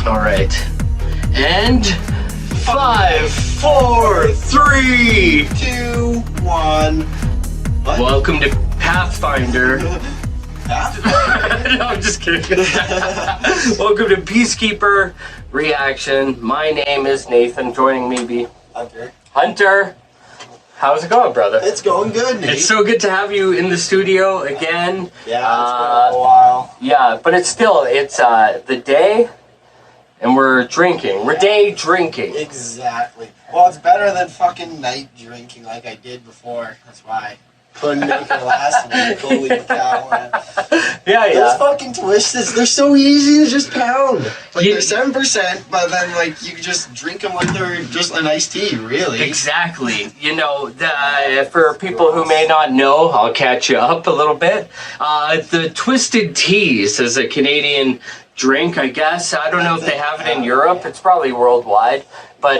All right. And 5, 4, 3, 2, 1. What? Welcome to Pathfinder. Pathfinder? No, I'm just kidding. Welcome to Peacekeeper Reaction. My name is Nathan. Joining me be Hunter. How's it going, brother? It's going good, Nate. It's so good to have you in the studio again. Yeah, it's been a while. Yeah, but it's the day, and we're drinking. We're day drinking. Exactly. Well, it's better than fucking night drinking like I did before. That's why I couldn't make it last week. Holy cow, man. Yeah. Those fucking twists, they're so easy to just pound. Like, they're 7%, but then, like, you just drink them like they're just an iced tea, really. Exactly. You know, for people who may not know, I'll catch you up a little bit. The Twisted Teas is a Canadian drink, I guess. I don't know if they have it in Europe. It's probably worldwide. But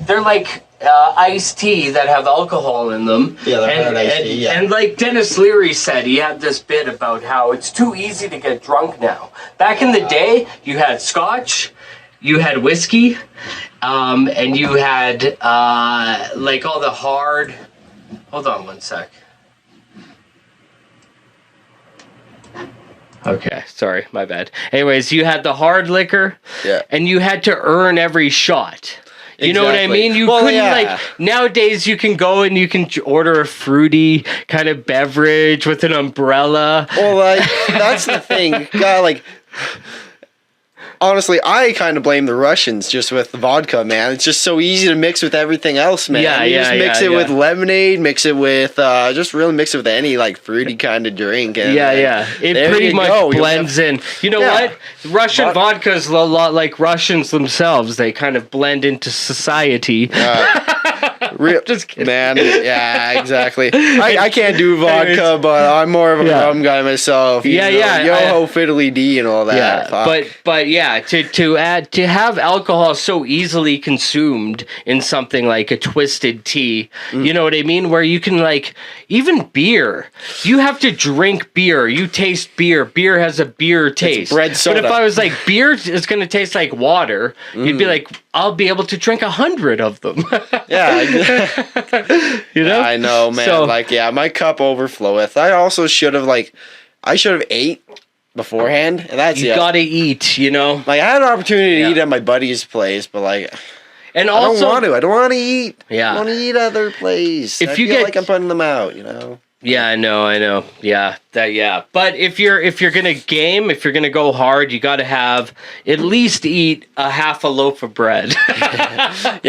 they're like iced tea that have alcohol in them. Yeah, they're hard iced tea, yeah. And like Dennis Leary said, he had this bit about how it's too easy to get drunk now. Back in the day, you had scotch, you had whiskey, and you had like all the hard... Hold on one sec. Okay, sorry, my bad. Anyways, you had the hard liquor, and you had to earn every shot. You know what I mean? You couldn't, like, nowadays you can go and you can order a fruity kind of beverage with an umbrella. Well, like, that's the thing. God, like, honestly, I kind of blame the Russians just with the vodka, man. It's just so easy to mix with everything else, man. You just mix it with lemonade, mix it with, just really mix it with any, like, fruity kind of drink. And, it pretty much blends in. You know what? Russian vodka is a lot like Russians themselves. They kind of blend into society. Just kidding. Man, yeah, exactly. I can't do vodka, but I'm more of a rum guy myself. Yo-ho, fiddly dee and all that. Yeah, but yeah, to have alcohol so easily consumed in something like a Twisted Tea, you know what I mean? Where you can, like, even beer, you have to drink beer. You taste beer. Beer has a beer taste. It's bread soda. But if I was like, beer is going to taste like water, you'd be like, I'll be able to drink 100 of them. Yeah. You know? I know, man. So, like, my cup overfloweth. I should have ate beforehand, and that's you gotta eat, you know? Like, I had an opportunity to eat at my buddy's place, but, like, and also, I don't want to eat. Yeah. I want to eat other place. I feel like I'm putting them out, you know? Yeah, I know. Yeah, But if you're gonna go hard, you got to have at least eat a half a loaf of bread. Have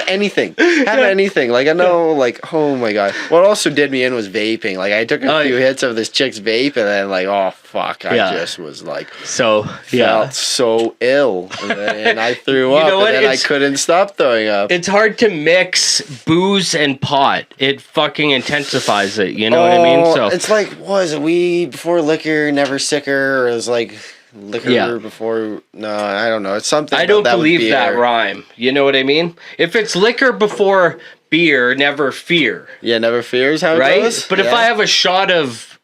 anything. Have anything. Like, I know, like, oh my god. What also did me in was vaping. Like, I took a few hits of this chick's vape, and then, like, oh fuck, I just was like, felt so ill, and I threw up, and then I couldn't stop throwing up. It's hard to mix booze and pot. It fucking intensifies it. You know what I mean? So it's like, was it weed before liquor, never sicker, or it was like liquor before? No, I don't know. It's something. I don't believe that rhyme. You know what I mean? If it's liquor before beer, never fear. Yeah, never fear is how it goes. But if I have a shot of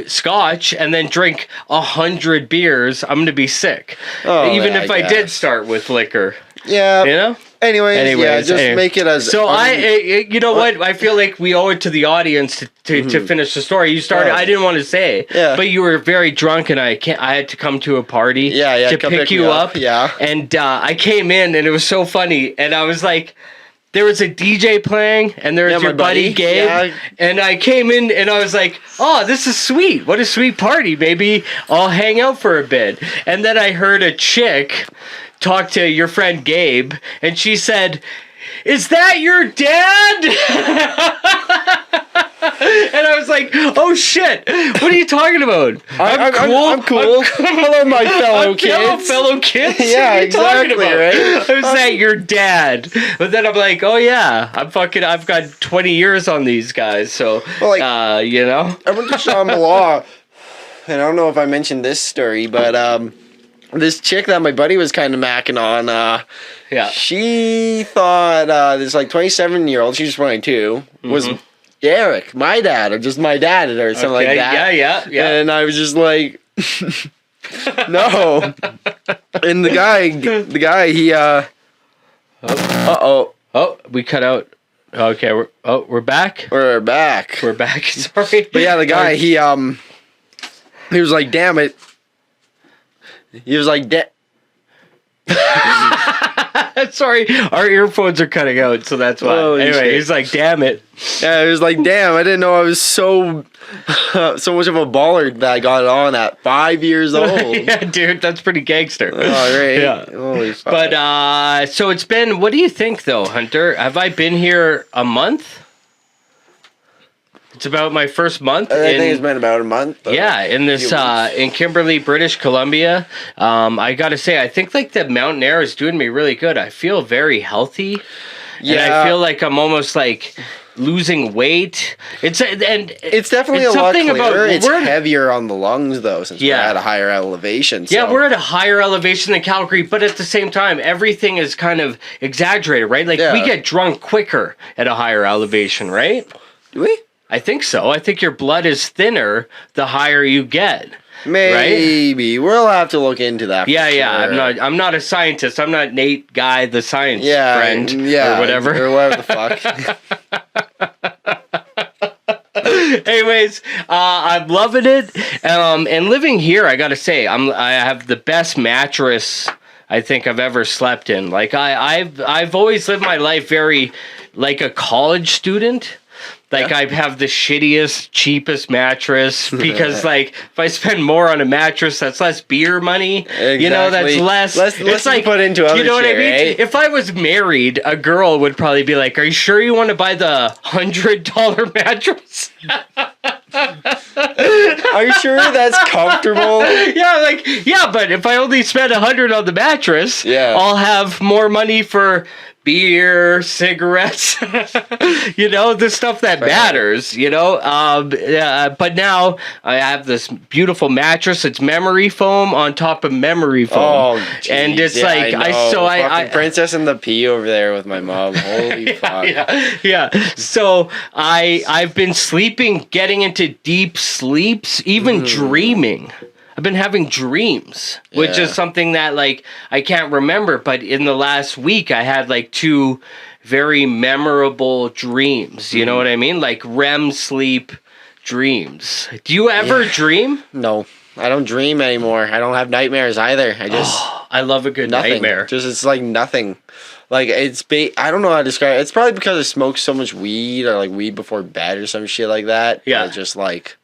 scotch and then drink 100 beers, I'm gonna be sick. Even if I did start with liquor. Yeah. You know? Anyways, make it as... So you know what? I feel like we owe it to the audience to finish the story. You started, I didn't want to say, but you were very drunk and I had to come to a party to pick you up. Yeah. And I came in and it was so funny. And I was like, there was a DJ playing and there was your buddy Gabe. And I came in and I was like, oh, this is sweet. What a sweet party. Maybe I'll hang out for a bit. And then I heard a chick talk to your friend Gabe, and she said, "Is that your dad?" And I was like, "Oh shit! What are you talking about? I'm cool. Hello, my fellow kids. Fellow kids. Yeah, exactly. Right? Is that your dad?" But then I'm like, "Oh yeah, I've got 20 years on these guys, so you know." I went to Shambhala, and I don't know if I mentioned this story, but this chick that my buddy was kind of macking on, she thought this like 27-year-old, she's 22, was Derek, my dad, or just my dad, or something like that. Yeah. And I was just like, No. And the guy, he Oh, we cut out. Okay, we're back. We're back. Sorry. But yeah, the guy, he was like, damn it. He was like, sorry, our earphones are cutting out, so that's why. Anyway, shit. He's like, damn it. Yeah, he was like, damn, I didn't know I was so much of a baller that I got it on at 5 years old. Yeah, dude, that's pretty gangster. Oh, right. Yeah. Holy fuck. But, so it's been, what do you think, though, Hunter? Have I been here a month? It's about my first month. I think it's been about a month. Yeah, in this in Kimberley, British Columbia. I gotta say, I think like the mountain air is doing me really good. I feel very healthy. Yeah, and I feel like I'm almost like losing weight. It's definitely a lot clearer. It's heavier on the lungs though, since we're at a higher elevation. So. Yeah, we're at a higher elevation than Calgary, but at the same time, everything is kind of exaggerated, right? Like we get drunk quicker at a higher elevation, right? Do we? I think so. I think your blood is thinner the higher you get. Maybe. Right? We'll have to look into that. Yeah. Sure. I'm not a scientist. I'm not Nate Guy, the science friend. Yeah. Or whatever. Or whatever the fuck. Anyways, I'm loving it. And living here, I gotta say, I have the best mattress I think I've ever slept in. Like I've always lived my life very like a college student. Like, I have the shittiest, cheapest mattress because, like, if I spend more on a mattress, that's less beer money. Exactly. You know, that's less. Let's like put into other you know shit, what I mean? Right? If I was married, a girl would probably be like, "Are you sure you want to buy the $100 mattress?" Are you sure that's comfortable? Yeah, but if I only spend $100 on the mattress, I'll have more money for beer, cigarettes, you know, the stuff that matters, you know. But now I have this beautiful mattress. It's memory foam on top of memory foam. Oh, geez. And it's I Princess and the Pea over there with my mom. Holy fuck. Yeah. So I've been sleeping, getting into deep sleeps, even dreaming. I've been having dreams, which is something that, like, I can't remember. But in the last week, I had, like, 2 very memorable dreams. You know what I mean? Like, REM sleep dreams. Do you ever dream? No, I don't dream anymore. I don't have nightmares either. I love a good nightmare. It's like nothing. Like, I don't know how to describe it. It's probably because I smoke so much weed or, like, weed before bed or some shit like that. Yeah. Just, like...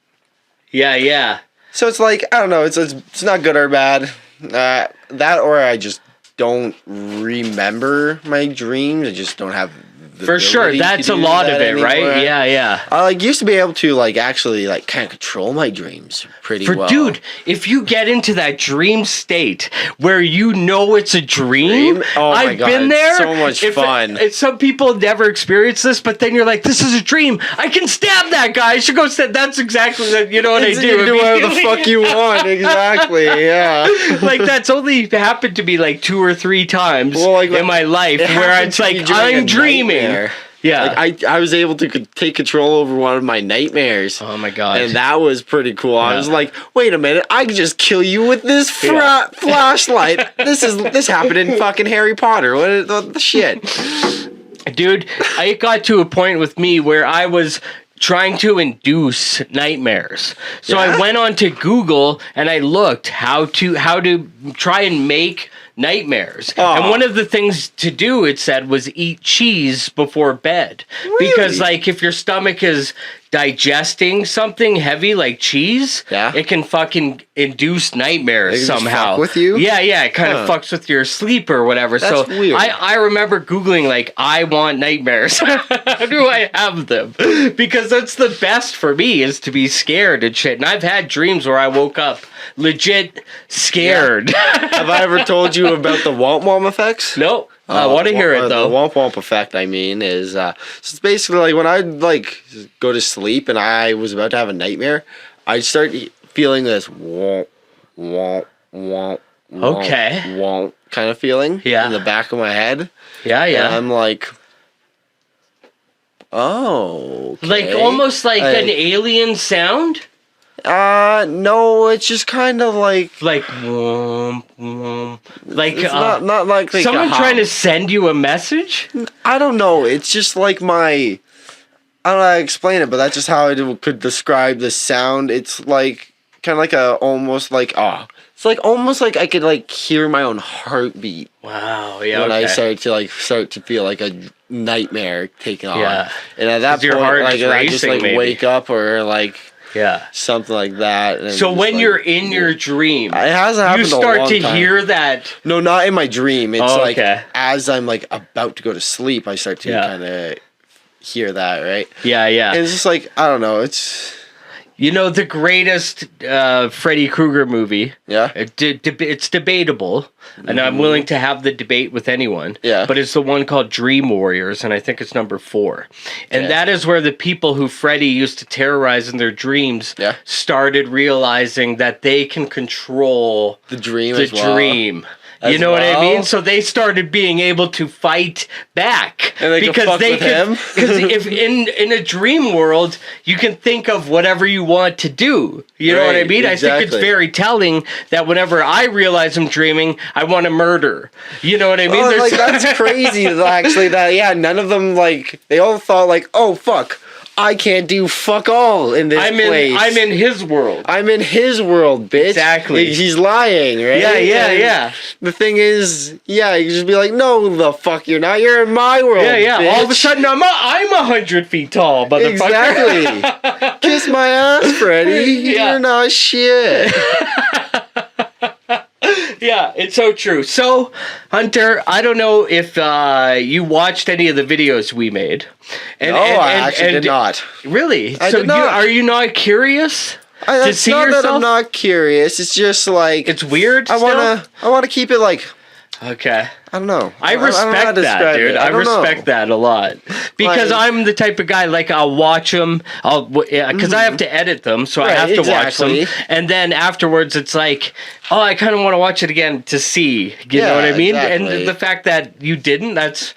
Yeah. So it's like, I don't know, it's not good or bad. That or I just don't remember my dreams. I just don't have the for sure, that's a lot of it, anymore. Right? Yeah. I like used to be able to like actually like kind of control my dreams pretty well. Dude, if you get into that dream state where you know it's a dream, oh my God, been there. So much fun. Some people never experience this, but then you're like, this is a dream. I can stab that guy. I should go stab. That's exactly that. You know what I do. You do whatever the fuck you want. Exactly. Yeah. Like that's only happened to me like 2 or 3 times in my life where it's like I'm dreaming. Yeah, like I was able to take control over one of my nightmares. Oh my God, and that was pretty cool. Yeah. I was like, wait a minute, I can just kill you with this flashlight. This happened in fucking Harry Potter. What the shit, dude? It got to a point with me where I was trying to induce nightmares. So I went on to Google and I looked how to try and make nightmares. And one of the things to do, it said, was eat cheese before bed. Really? Because like if your stomach is digesting something heavy like cheese, it can fucking induce nightmares somehow. Fuck with you? Yeah, it kind of fucks with your sleep or whatever. That's so weird. I remember Googling like, I want nightmares. How do I have them? Because that's the best for me is to be scared and shit. And I've had dreams where I woke up legit scared. Have I ever told you about the womp womp effects? Nope. I want to hear it though. The womp womp effect, I mean, is so it's basically like when I like go to sleep and I was about to have a nightmare, I start feeling this womp womp womp womp kind of feeling in the back of my head. Yeah. And I'm like, oh, okay. Like almost like an alien sound. No, it's just kind of like it's not like someone trying to send you a message. I don't know. It's just like I don't know how to explain it, but that's just how I could describe the sound. It's like kind of like it's like almost like I could like hear my own heartbeat. Wow, yeah. When I start to feel like a nightmare taking on. Yeah. And at that point, your heart like I just like wake up or like something like that. And so when you're in your dream, it hasn't happened. You start to hear that. No, not in my dream. It's like as I'm like about to go to sleep, I start to kind of hear that, right? Yeah. And it's just like I don't know. It's the greatest Freddy Krueger movie. Yeah. It's debatable, and I'm willing to have the debate with anyone. Yeah. But it's the one called Dream Warriors, and I think it's number 4. And that is where the people who Freddy used to terrorize in their dreams started realizing that they can control the dream. You know what I mean? So they started being able to fight back and they because they could him. Because if in a dream world you can think of whatever you want to do. You know what I mean? Exactly. I think it's very telling that whenever I realize I'm dreaming, I want to murder. You know what I mean? Like that's crazy. Actually, that none of them they all thought like, oh fuck. I can't do fuck all in this place. I'm in his world. I'm in his world, bitch. Exactly. He's lying, right? Yeah. The thing is, you just be like, no, the fuck you're not. You're in my world, bitch. All of a sudden, I'm 100 feet tall, motherfucker. Exactly. Kiss my ass, Freddy. You're not shit. Yeah, it's so true. So, Hunter, I don't know if you watched any of the videos we made. I actually did not. Really? I did not. Are you not curious to see not yourself? That I'm not curious. It's just like it's weird. I wanna keep it like. Okay. I don't know. I respect that, dude. I respect that a lot because I'm the type of guy I'll watch them. Because I have to edit them, so I have to watch them, and then afterwards it's like, oh, I kind of want to watch it again to see. You know what I mean? Exactly. And the fact that you didn't, that's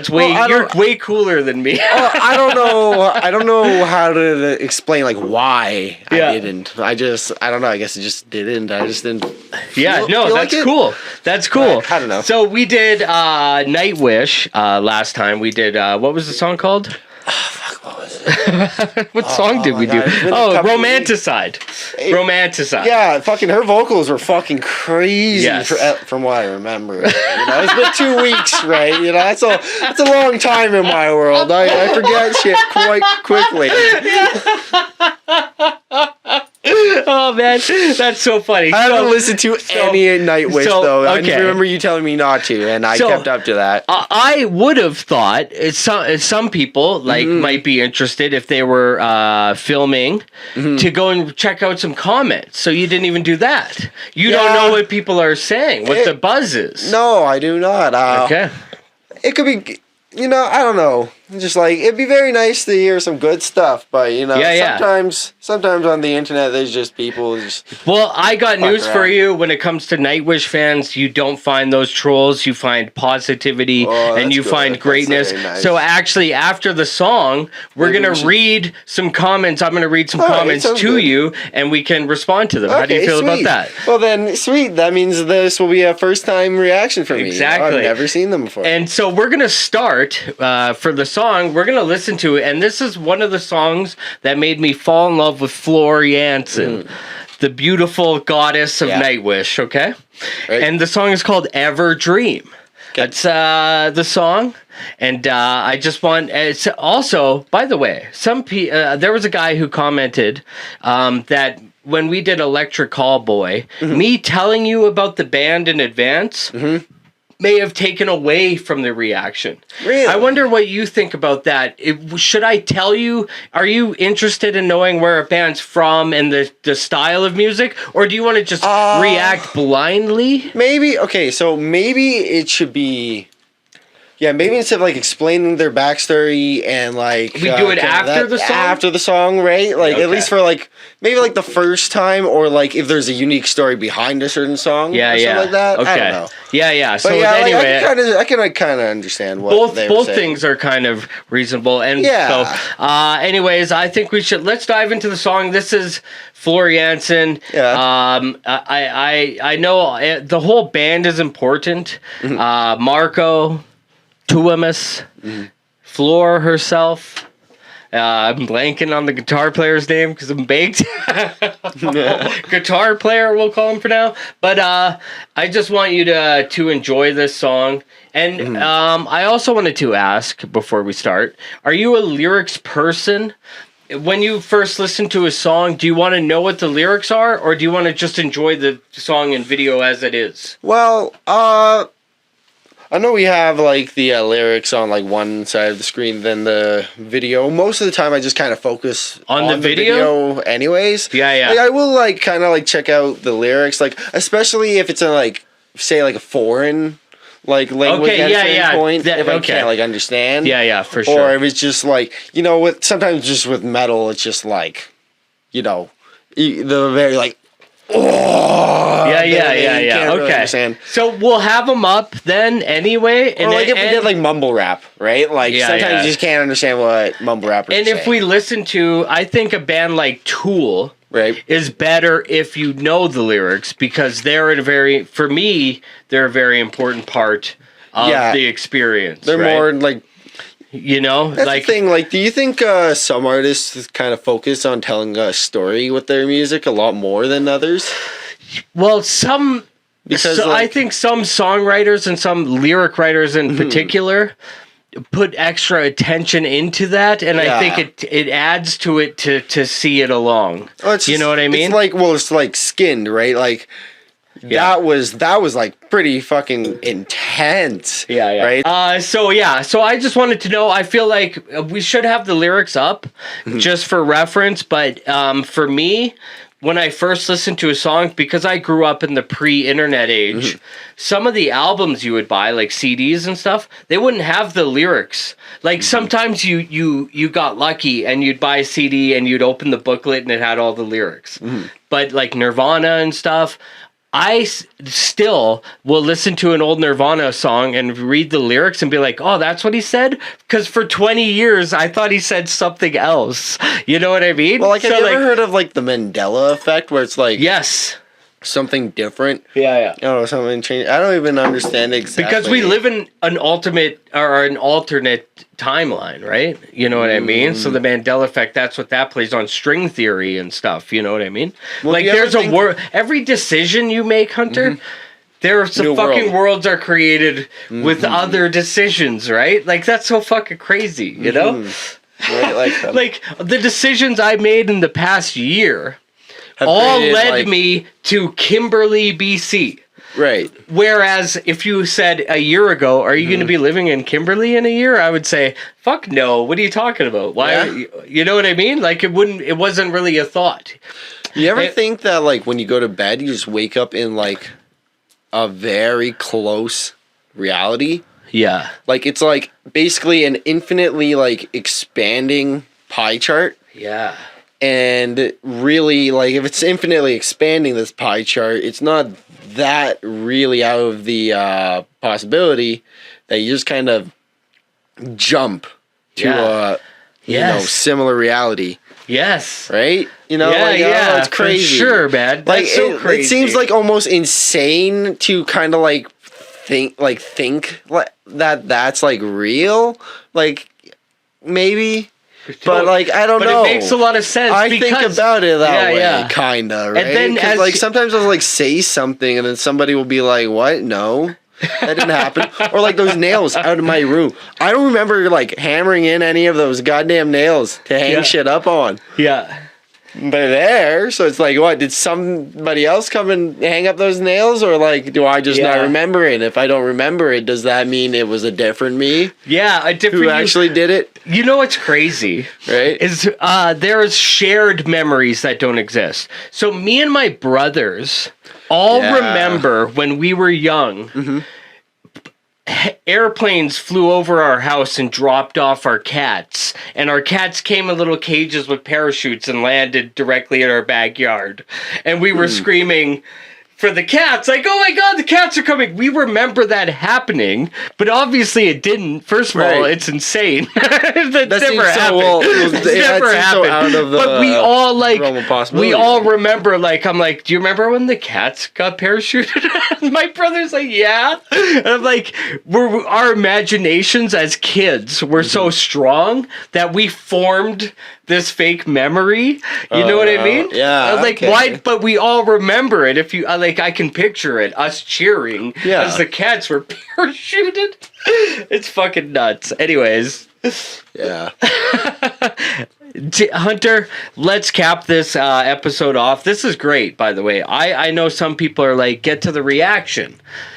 way you're way cooler than me. I don't know how to explain why I didn't. I don't know. I guess it just didn't. I just didn't. That's cool. That's cool. I don't know. So we did Nightwish last time. We did what was the song called? Oh, fuck, what was it? What song did we do? Romanticide. Romanticide. Yeah, fucking her vocals were fucking crazy from what I remember. It's been 2 weeks, right? That's a long time in my world. I forget shit quite quickly. Oh man, that's so funny. I haven't listened to any Nightwish though. I just remember you telling me not to, and I kept up to that. I would have thought some people might be interested if they were filming to go and check out some comments. So you didn't even do that. You don't know what people are saying, what the buzz is. No, I do not. Okay. It could be. I don't know. Just it'd be very nice to hear some good stuff, but sometimes on the internet there's just people Well, I got news for you. When it comes to Nightwish fans, you don't find those trolls. You find positivity and you find greatness. Nice. So actually, after the song, we're gonna read some comments. I'm gonna read some comments to you, and we can respond to them. How do you feel about that? Well, then, sweet. That means this will be a first-time reaction for me. Exactly. I've never seen them before. And so we're gonna start for the song. We're gonna listen to it, and this is one of the songs that made me fall in love with Floor Jansen, the beautiful goddess of Nightwish. Okay, and the song is called "Ever Dream." That's the song, and I just want. It's also, by the way, there was a guy who commented that when we did Electric Callboy, me telling you about the band in advance. May have taken away from the reaction. Really? I wonder what you think about that. Should I tell you? Are you interested in knowing where a band's from and the style of music? Or do you want to just react blindly? Maybe. Okay, so maybe it should be Yeah, maybe instead of like explaining their backstory and like we do it after the song. After the song, right? Like at least for like maybe like the first time, or like if there's a unique story behind a certain song, or something like that. Okay. I don't know. Yeah. So anyway, I can kind of understand what both things are kind of reasonable. And so, anyways, I think let's dive into the song. This is Floor Jansen. Yeah. I know the whole band is important. Mm-hmm. Marco. Tuamus, Floor herself. I'm blanking on the guitar player's name because I'm baked. Guitar player, we'll call him for now. But I just want you to enjoy this song. And I also wanted to ask before we start, are you a lyrics person? When you first listen to a song, do you want to know what the lyrics are, or do you want to just enjoy the song and video as it is? Well, I know we have like the lyrics on like one side of the screen, then the video. Most of the time, I just kind of focus on the video, anyways. Yeah. Like, I will like kind of like check out the lyrics, like especially if it's a like say like a foreign like language point. If I can't like understand. Yeah, for sure. Or if it's just like with sometimes just with metal, it's just like the very like. Oh, yeah. Okay. So we'll have them up then anyway. And like if we did like mumble rap, right? Like sometimes you just can't understand what mumble rappers are saying. If we listen to, I think a band like Tool is better if you know the lyrics, because they're a very important part of the experience. They're more like. That's the thing. Like, do you think some artists kind of focus on telling a story with their music a lot more than others? Well, I think some songwriters and some lyric writers in particular put extra attention into that, and I think it adds to it to see it along. You know what I mean? It's like Skinned, right? Like. Yeah. That was like pretty fucking intense. Yeah. Right? So I just wanted to know, I feel like we should have the lyrics up just for reference, but for me, when I first listened to a song, because I grew up in the pre-internet age, some of the albums you would buy, like CDs and stuff, they wouldn't have the lyrics. Like sometimes you got lucky and you'd buy a CD and you'd open the booklet and it had all the lyrics. But like Nirvana and stuff, I still will listen to an old Nirvana song and read the lyrics and be like, oh, that's what he said? Because for 20 years, I thought he said something else. You know what I mean? Well, like, have you ever heard of, like, the Mandela effect, where it's like... Yes. Something different? Yeah. Something changed. I don't even understand exactly. Because we live in an alternate timeline, right? You know what I mean? So the Mandela effect, that's what that plays on, string theory and stuff. You know what I mean? Well, like there's every decision you make, Hunter, there's the fucking worlds are created with other decisions, right? Like that's so fucking crazy, you know? Right, like the decisions I made in the past year all led me to Kimberley, BC. Right. Whereas if you said a year ago, are you going to be living in Kimberley in a year? I would say, fuck no. What are you talking about? Why? You know what I mean? Like it wasn't really a thought. You ever think that like when you go to bed, you just wake up in like a very close reality? Yeah. Like it's like basically an infinitely like expanding pie chart. Yeah. And really, like, if it's infinitely expanding this pie chart, it's not that really out of the possibility that you just kind of jump to a similar reality. Yes. Right? It's crazy. For sure, man. That's like, so crazy. It seems like almost insane to kind of like think that that's like real. Like, maybe. But like I don't know. But it makes a lot of sense. I think about it that way, kinda, right? And then like sometimes I'll like say something, and then somebody will be like, "What? No, that didn't happen." Or like those nails out of my room. I don't remember like hammering in any of those goddamn nails to hang shit up on. Yeah. They're there, so it's like, what? Did somebody else come and hang up those nails, or like, do I just not remember it? If I don't remember it, does that mean it was a different me? Yeah, a different who actually did it. You know what's crazy, right? Is there's shared memories that don't exist. So me and my brothers all remember when we were young. airplanes flew over our house and dropped off our cats, and our cats came in little cages with parachutes and landed directly in our backyard, and we were screaming for the cats, like, oh my god, the cats are coming. We remember that happening, but obviously it didn't. First of all, it's insane. That never happened. It's never happened. But we all remember, like, I'm like, do you remember when the cats got parachuted? My brother's like, yeah. And I'm like, our imaginations as kids were so strong that we formed this fake memory. You know what I mean? Yeah. I was like, why? But we all remember it. If you like, I can picture it, us cheering as the cats were parachuted. It's fucking nuts. Anyways. Yeah. Hunter, let's cap this episode off. This is great, by the way. I know some people are like, get to the reaction.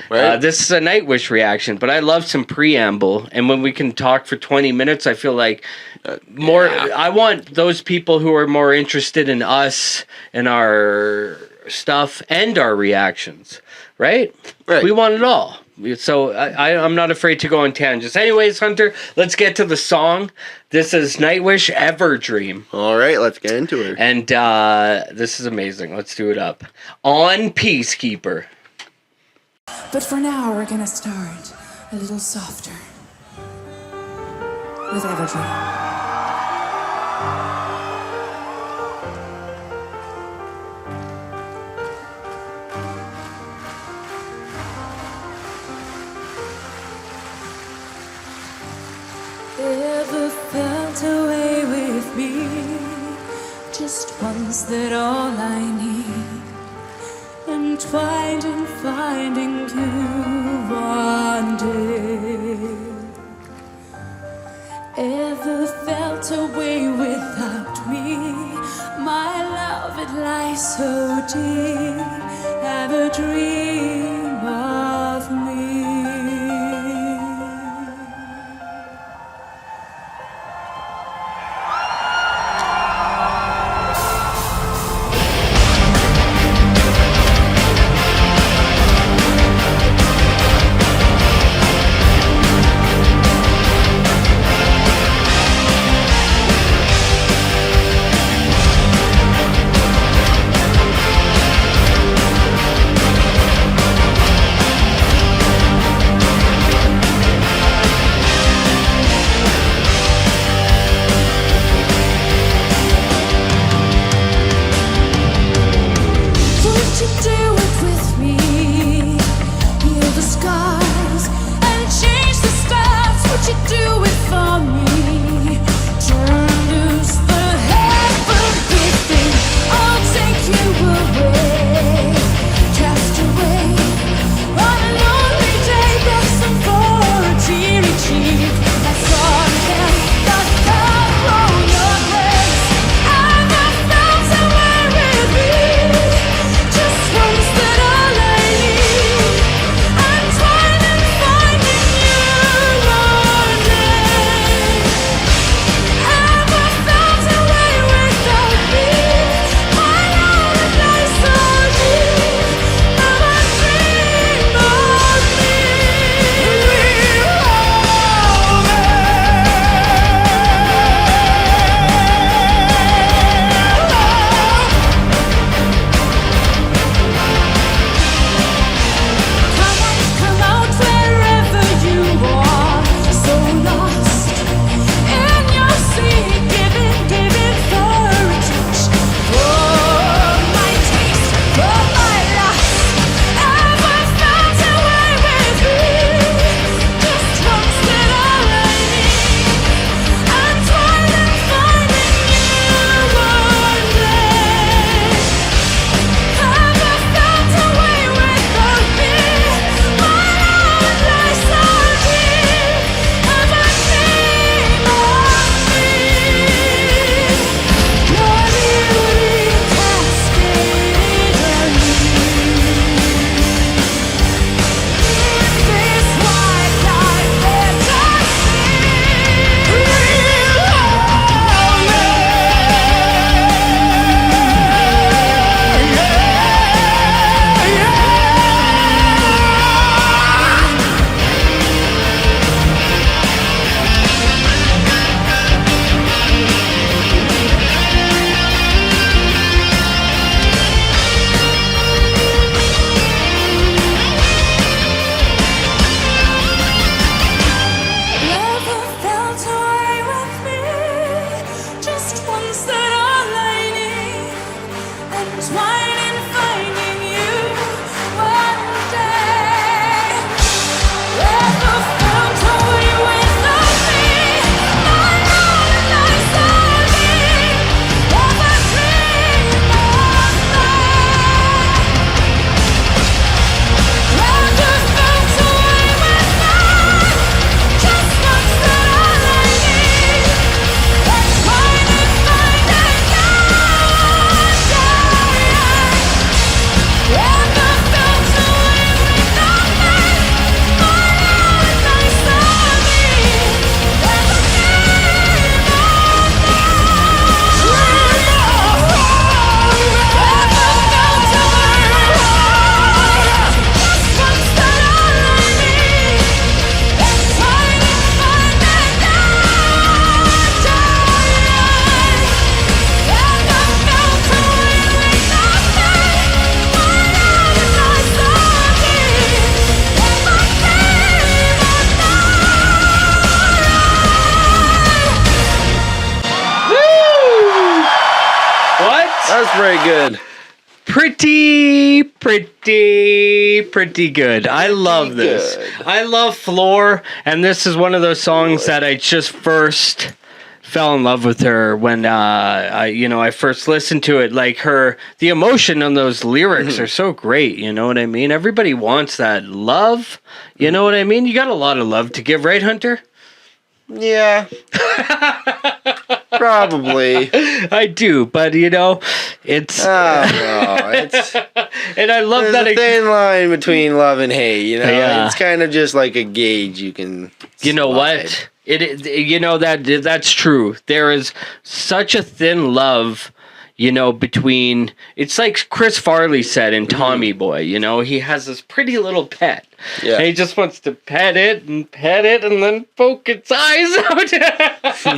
Right. This is a Nightwish reaction, but I love some preamble. And when we can talk for 20 minutes, I feel like more. Yeah. I want those people who are more interested in us and our stuff and our reactions, right? We want it all. So I'm not afraid to go on tangents. Anyways, Hunter, let's get to the song. This is Nightwish, Everdream. All right, let's get into it. And this is amazing. Let's do it up. On Peacekeeper. But for now, we're gonna start a little softer with Everdream. Ever felt away with me? Just once, that all I need. Entwined and finding you one day. Ever felt away without me? My love, it lies so deep. Have a dream of me. pretty good. I love this. I love Floor, and this is one of those songs that I just first fell in love with her when I first listened to it. Like the emotion on those lyrics are so great. You know what I mean? Everybody wants that love. You know what I mean? You got a lot of love to give, right, Hunter? Yeah. Probably. I do, but it's and I love there's a thin line between love and hate, Yeah. It's kind of just like a gauge you can what? That's true. There is such a thin love, between, it's like Chris Farley said in Tommy Boy, he has this pretty little pet. Yeah. And he just wants to pet it and then poke its eyes out.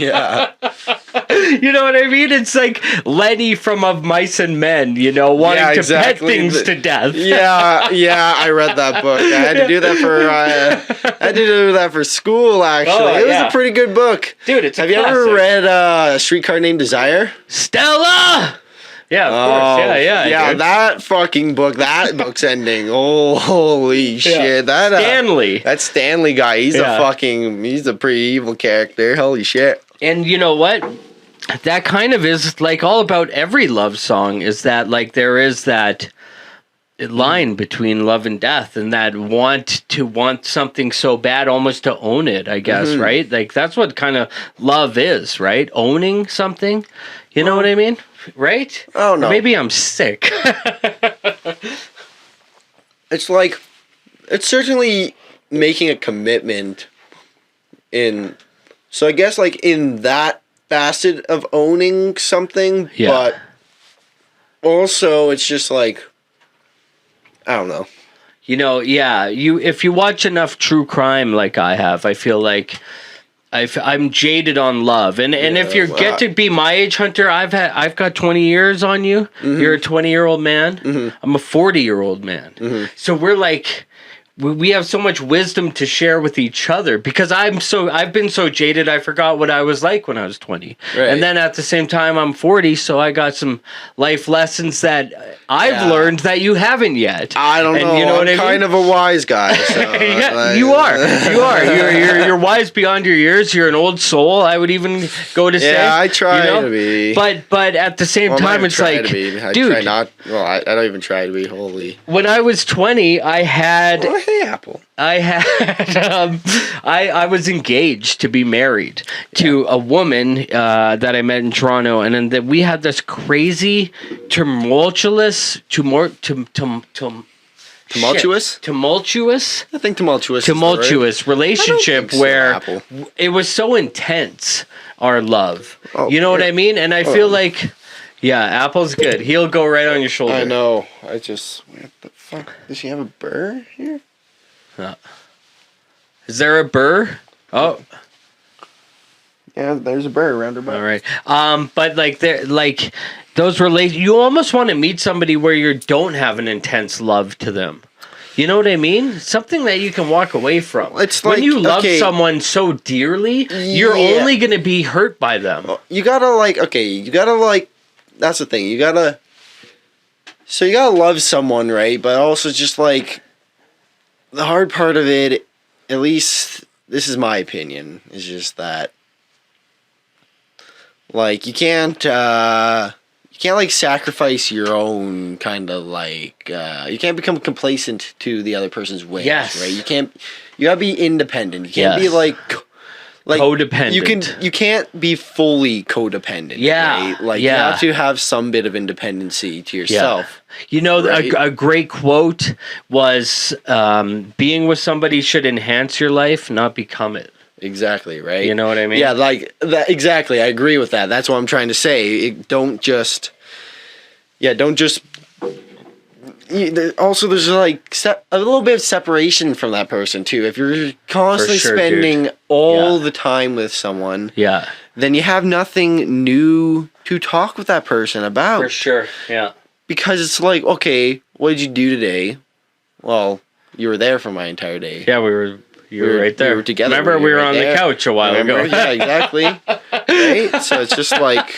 Yeah. You know what I mean? It's like Lenny from Of Mice and Men, wanting to pet things to death. Yeah, I read that book. I had to do that for school, actually. It was a pretty good book. Dude, it's a classic. Have you ever read A Streetcar Named Desire? Stella! Yeah, of course. Yeah. Yeah, that fucking book, that book's ending. Oh, holy shit. Stanley. That Stanley guy, he's a pretty evil character. Holy shit. And you know what? That kind of is like all about every love song, is that like there is that line between love and death, and that want something so bad almost to own it, I guess, right? Like that's what kind of love is, right? Owning something. You know what I mean? Right? Oh, no. Or maybe I'm sick. It's like, it's certainly making a commitment so I guess like in that facet of owning something, but also it's just like, I don't know. If you watch enough true crime like I have, I feel like I'm jaded on love, and if you get to be my age, Hunter, I've got 20 years on you. You're a 20-year-old man. I'm a 40-year-old man. So we're like, we have so much wisdom to share with each other, because I've been so jaded I forgot what I was like when I was 20. Right. And then at the same time I'm 40, so I got some life lessons that I've learned that you haven't yet. I don't know. You know what I mean? Kind of a wise guy. So, you are. You're wise beyond your years. You're an old soul, I would even go to say. Yeah, I try to be. But at the same time, it's like, dude. I don't even try to be. Holy. When I was 20, I had... Hey, Apple. I had I was engaged to be married to a woman that I met in Toronto, and then we had this crazy tumultuous. I think tumultuous relationship where it was so intense, our love. You know what I mean? And I feel like, Apple's good. He'll go right on your shoulder. I know. What the fuck? Does she have a burr here? Is there a burr? Oh, yeah. There's a burr around her butt. All right. But those you almost want to meet somebody where you don't have an intense love to them. You know what I mean? Something that you can walk away from. It's like, when you love someone so dearly, you're only going to be hurt by them. You gotta that's the thing. You gotta love someone, right? But also just like, the hard part of it, at least this is my opinion, is just that, like, you can't like sacrifice your own kind of like, you can't become complacent to the other person's ways, right? You gotta be independent. You can't be like codependent. You can't be fully codependent. Yeah. Right? You have to have some bit of independency to yourself. Yeah. Right? A great quote was, being with somebody should enhance your life, not become it. Exactly, right? You know what I mean? Yeah, like that. Exactly. I agree with that. That's what I'm trying to say. Don't just. Also, there's like a little bit of separation from that person too. If you're constantly spending all the time with someone, then you have nothing new to talk with that person about. For sure, yeah. Because it's like, okay, what did you do today? Well, you were there for my entire day. Yeah, you were right there. We were together. Remember, we were on the couch a while ago. Yeah, exactly. Right? So it's just like,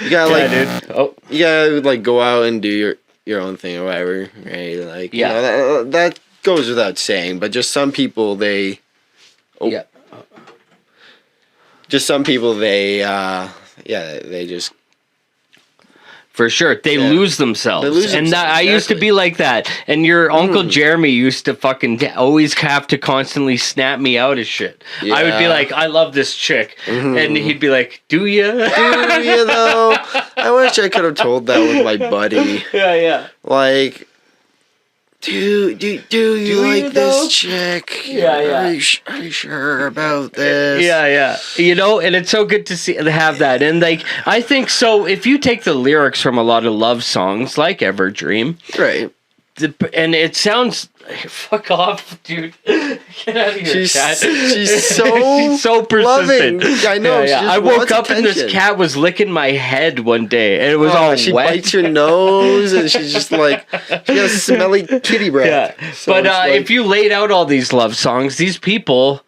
You gotta you gotta like go out and do your own thing or whatever, right? Like you know, that goes without saying. But just some people just some people they just. For sure. They lose themselves. I used to be like that. And your Uncle Jeremy used to fucking always have to constantly snap me out of shit. Yeah. I would be like, I love this chick. And he'd be like, do you? Do you though? I wish I could have told that with my buddy. Yeah. Like, do you like this chick? Yeah. Are you sure about this? Yeah. You know, and it's so good to have that. And like, I think so. If you take the lyrics from a lot of love songs, like Everdream, right? And it sounds. Fuck off, dude. Get out of here, cat. She's so persistent. Loving. I know. Yeah. I woke up and this cat was licking my head one day, and it was all she wet. She bites your nose, and she's just like, she got a smelly kitty breath. Yeah. So but if you laid out all these love songs, these people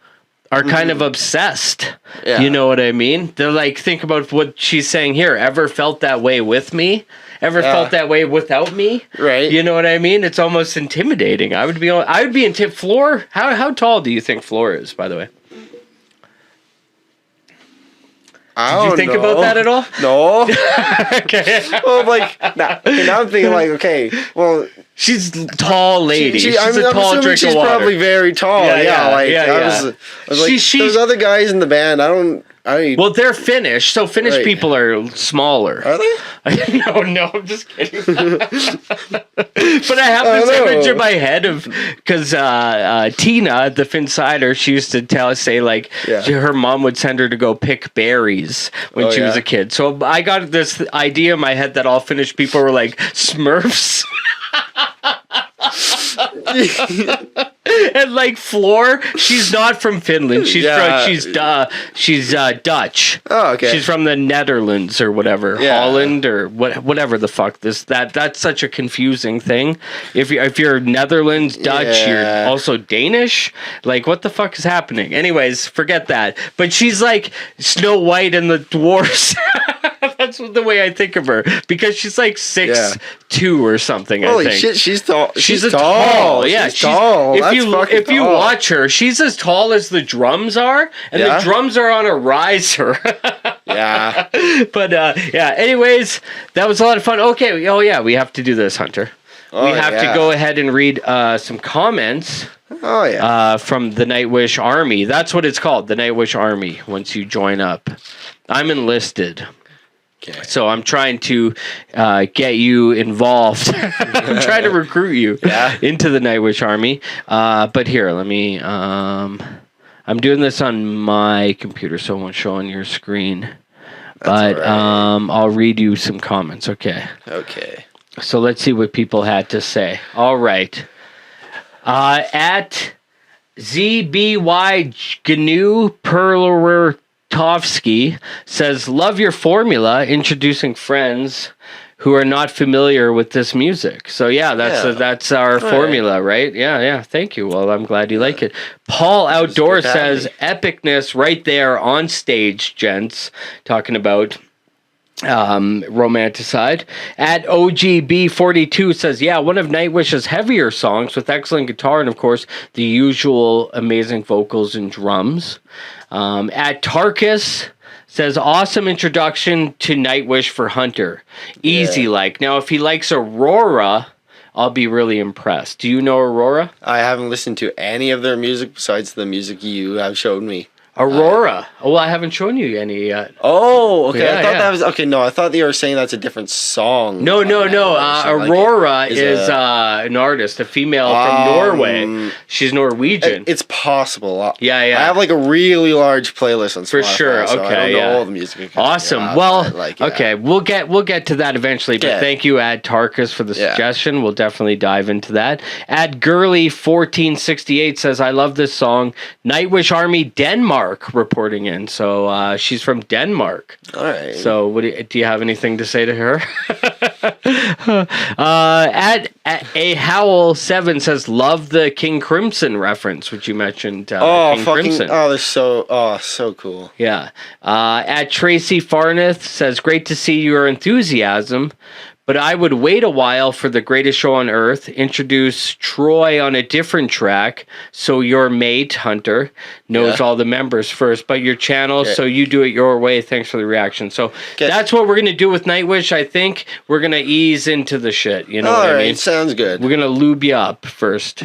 are kind of obsessed. Yeah. You know what I mean? They're like, think about what she's saying here. Ever felt that way with me? Ever felt that way without me? Right. You know what I mean? It's almost intimidating. I would be Floor. How tall do you think Floor is, by the way? Did you think about that at all? No. Okay. Well, like, now I'm thinking, like, okay, well... She's a tall lady. She's a tall drink of water. She's probably very tall. I was like, there's other guys in the band. Well, they're Finnish, so Finnish people are smaller. Are they? No, I'm just kidding. But I have this image in my head of because Tina, the Finsider, she used to say like her mom would send her to go pick berries when she was a kid. So I got this idea in my head that all Finnish people were like Smurfs. And like Floor, she's not from Finland. She's Dutch. Oh, okay. She's from the Netherlands or whatever, Holland or whatever the fuck that's such a confusing thing. If you're Netherlands, Dutch, you're also Danish. Like what the fuck is happening? Anyways, forget that. But she's like Snow White and the dwarfs. That's the way I think of her because she's like 6'2" or something. Holy I think. Shit, she's tall. She's tall. Yeah, she's tall. If you watch her, she's as tall as the drums are, and the drums are on a riser. Yeah. But anyways, that was a lot of fun. Okay. Oh yeah, we have to do this, Hunter. We have to go ahead and read some comments. Oh yeah. From the Nightwish Army. That's what it's called, the Nightwish Army. Once you join up, I'm enlisted. Okay. So I'm trying to get you involved. I'm trying to recruit you into the Nightwish Army. But here, let me... I'm doing this on my computer, so it won't show on your screen. But I'll read you some comments, okay? Okay. So let's see what people had to say. All right. At ZBY GNU Perler... Tovsky says, love your formula, introducing friends who are not familiar with this music. So that's our formula, right? Yeah. Thank you. Well, I'm glad you like it. Paul Outdoor says, epicness right there on stage, gents. Talking about Romanticide. At OGB42 says, one of Nightwish's heavier songs with excellent guitar and of course the usual amazing vocals and drums. At Tarkus says, awesome introduction to Nightwish for Hunter. Easy like. Now if he likes Aurora, I'll be really impressed. Do you know Aurora? I haven't listened to any of their music besides the music you have showed me. Aurora. I haven't shown you any yet. Oh, okay. I thought that was... Okay, no, I thought they were saying that's a different song. No. Aurora is an artist, a female from Norway. She's Norwegian. It's possible. Yeah. I have like a really large playlist on Spotify. For sure. Okay, so I don't know all the music. Awesome. We'll get to that eventually, but thank you, Ad Tarkus, for the suggestion. We'll definitely dive into that. Ad Girly1468 says, I love this song. Nightwish Army Denmark reporting in. So she's from Denmark. All right. So do you have anything to say to her? At a Howl 7 says, love the King Crimson reference, which you mentioned. King Crimson. Oh, they're so cool. Yeah. At Tracy Farneth says, great to see your enthusiasm, but I would wait a while for the greatest show on earth. Introduce Troy on a different track, so your mate, Hunter, knows all the members first, but your channel, so you do it your way. Thanks for the reaction. So that's what we're going to do with Nightwish. I think we're going to ease into the shit. You know what I mean? Sounds good. We're going to lube you up first.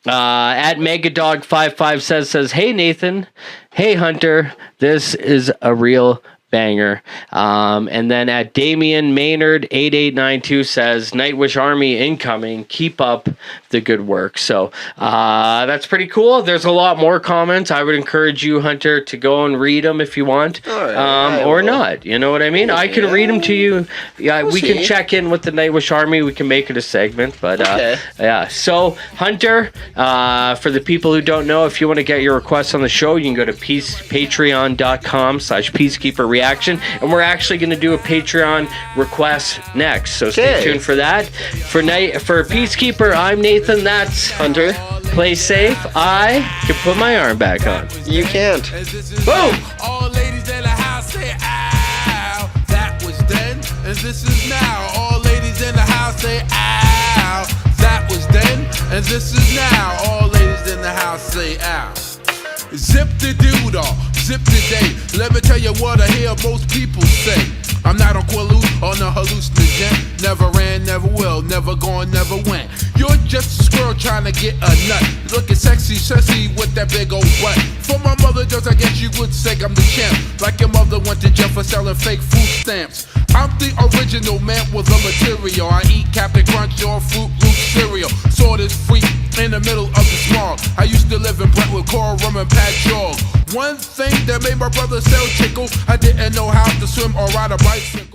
At Megadog55 says, hey, Nathan. Hey, Hunter. This is a real banger. And then at Damian Maynard 8892 says, Nightwish Army incoming, keep up the good work. So that's pretty cool. There's a lot more comments. I would encourage you, Hunter, to go and read them if you want, or not. You know what I mean? I can read them to you. Yeah, we can check in with the Nightwish Army. We can make it a segment, but yeah. So Hunter, for the people who don't know, if you want to get your requests on the show, you can go to patreon.com/peacekeeper reaction, and we're actually going to do a Patreon request next, so stay tuned for that. For Peacekeeper, I'm Nathan. That's Hunter. Play safe. I can put my arm back on. You can't. Boom. All ladies in the house say ow. That was then, and this is now. All ladies in the house say ow. That was then, and this is now. All ladies in the house say ow. Zip the dude off, zip the day. Let me tell you what I hear most people say. I'm not on Quaalude or no hallucinogen. Never ran, never will, never gone, never went. You're just a squirrel trying to get a nut. Looking sexy, sexy with that big old butt. For my mother, just I guess you would say I'm the champ. Like your mother went to jail for selling fake food stamps. I'm the original man with the material. I eat Captain Crunch or Fruit Loop cereal. Saw this freak in the middle of the smog. I used to live in Brentwood, Coral Rum and Pat Jog. One thing that made my brother sell chickles, I didn't know how to swim or ride a bicycle.